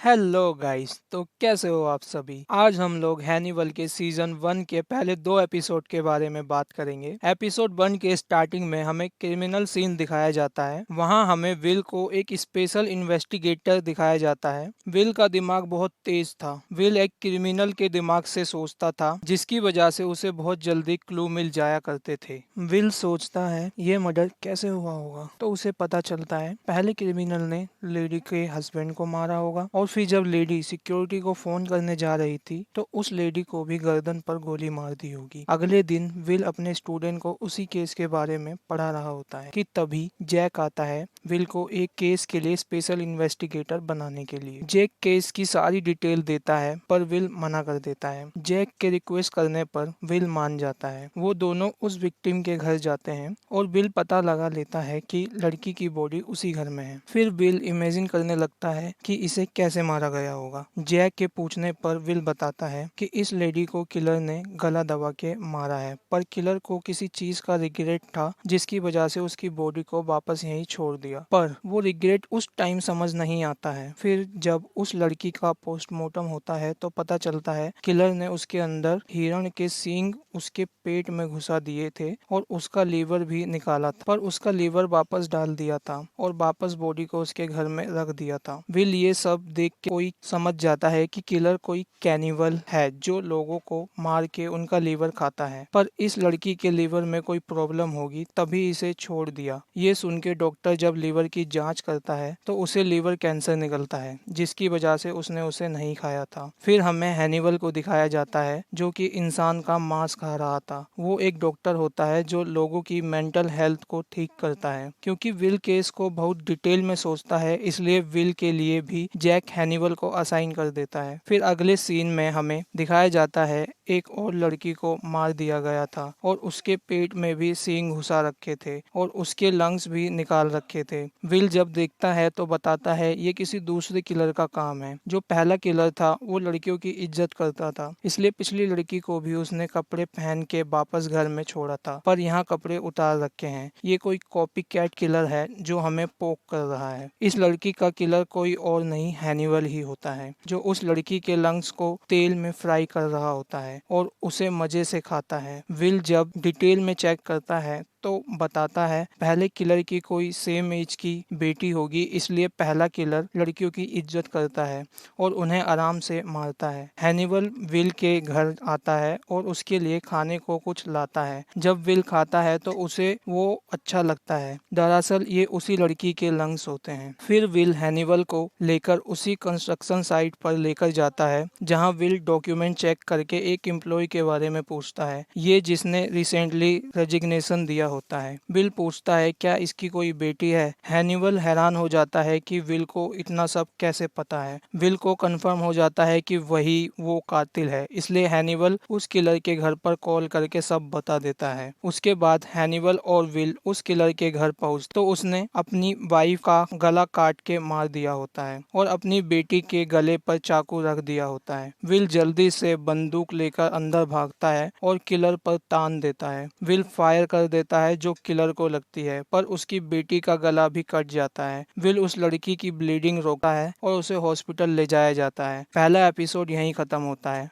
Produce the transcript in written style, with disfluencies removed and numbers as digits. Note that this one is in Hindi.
हेलो गाइस, तो कैसे हो आप सभी। आज हम लोग हैनिवल के सीजन 1 के पहले 2 एपिसोड के बारे में बात करेंगे। एपिसोड 1 के स्टार्टिंग में हमें क्रिमिनल सीन दिखाया जाता है। वहां हमें विल को एक स्पेशल इन्वेस्टिगेटर दिखाया जाता है। विल का दिमाग बहुत तेज था। विल एक क्रिमिनल के दिमाग से सोचता था, जिसकी वजह से उसे बहुत जल्दी क्लू मिल जाया करते थे। विल सोचता है ये मर्डर कैसे हुआ होगा, तो उसे पता चलता है पहले क्रिमिनल ने लेडी के हस्बैंड को मारा होगा, और फिर जब लेडी सिक्योरिटी को फोन करने जा रही थी तो उस लेडी को भी गर्दन पर गोली मार दी होगी। अगले दिन विल अपने स्टूडेंट को उसी केस के बारे में पढ़ा रहा होता है कि तभी जैक आता है विल को एक केस के लिए स्पेशल इन्वेस्टिगेटर बनाने के लिए। जैक केस की सारी डिटेल देता है पर विल मना कर देता है। जैक के रिक्वेस्ट करने पर विल मान जाता है। वो दोनों उस विक्टिम के घर जाते हैं और विल पता लगा लेता है कि लड़की की बॉडी उसी घर में है। फिर विल इमेजिन करने लगता है कि इसे कैसे मारा गया होगा। जैक के पूछने पर विल बताता है कि इस लेडी को किलर ने गला दबा के मारा है, पर किलर को किसी चीज का रिग्रेट था, जिसकी वजह से उसकी बॉडी को वापस यहीं छोड़ दिया। पर वो रिग्रेट उस टाइम समझ नहीं आता है। फिर जब उस लड़की का पोस्टमार्टम होता है तो पता चलता है किलर ने उसके अंदर हिरण के सींग उसके पेट में घुसा दिए थे और उसका लीवर भी निकाला था, पर उसका लीवर वापस डाल दिया था और वापस बॉडी को उसके घर में रख दिया था। विल ये सब देख के कोई समझ जाता है कि किलर कोई कैनिवल है जो लोगों को मार के उनका लीवर खाता है, पर इस लड़की के लीवर में कोई प्रॉब्लम होगी तभी इसे छोड़ दिया। ये सुन के डॉक्टर जब लीवर की जांच करता है तो उसे लीवर कैंसर निकलता है, जिसकी वजह से उसने उसे नहीं खाया था। फिर हमें हैनिवल को दिखाया जाता है जो कि इंसान का मांस खा रहा था। वो एक डॉक्टर होता है जो लोगों की मेंटल हेल्थ को ठीक करता है। क्योंकि विल केस को बहुत डिटेल में सोचता है, इसलिए विल के लिए भी जैक हैनिवल को असाइन कर देता है। फिर अगले सीन में हमें दिखाया जाता है एक और लड़की को मार दिया गया था और उसके पेट में भी सींग घुसा रखे थे और उसके लंग्स भी निकाल रखे थे। विल जब देखता है तो बताता है ये किसी दूसरे किलर का काम है। जो पहला किलर था वो लड़कियों की इज्जत करता था, इसलिए पिछली लड़की को भी उसने कपड़े पहन के वापस घर में छोड़ा था, पर यहाँ कपड़े उतार रखे हैं। ये कोई कॉपी कैट किलर है जो हमें पोक कर रहा है। इस लड़की का किलर कोई और नहीं हैनिवल ही होता है, जो उस लड़की के लंग्स को तेल में फ्राई कर रहा होता है और उसे मजे से खाता है। विल जब डिटेल में चेक करता है तो बताता है पहले किलर की कोई सेम एज की बेटी होगी, इसलिए पहला किलर लड़कियों की इज्जत करता है और उन्हें आराम से मारता है। हैनिवल विल के घर आता है और उसके लिए खाने को कुछ लाता है। जब विल खाता है तो उसे वो अच्छा लगता है। दरअसल ये उसी लड़की के लंग्स होते हैं। फिर विल हैनिवल को लेकर उसी कंस्ट्रक्शन साइट पर लेकर जाता है जहां विल डॉक्यूमेंट चेक करके एक एम्प्लॉय के बारे में पूछता है, ये जिसने रिसेंटली रेजिग्नेशन दिया होता है। विल पूछता है क्या इसकी कोई बेटी है। हैनिवल हैरान हो जाता है कि विल को इतना सब कैसे पता है। विल को कंफर्म हो जाता है कि वही वो कातिल है, इसलिए हैनिवल उस किलर के घर पर कॉल करके सब बता देता है। उसके बाद हैनिवल और विल उस किलर के घर पहुंच तो उसने अपनी वाइफ का गला काट के मार दिया होता है और अपनी बेटी के गले पर चाकू रख दिया होता है। विल जल्दी से बंदूक लेकर अंदर भागता है और किलर पर तान देता है। विल फायर कर देता है जो किलर को लगती है, पर उसकी बेटी का गला भी कट जाता है। विल उस लड़की की ब्लीडिंग रोकता है और उसे हॉस्पिटल ले जाया जाता है। पहला एपिसोड यहीं खत्म होता है।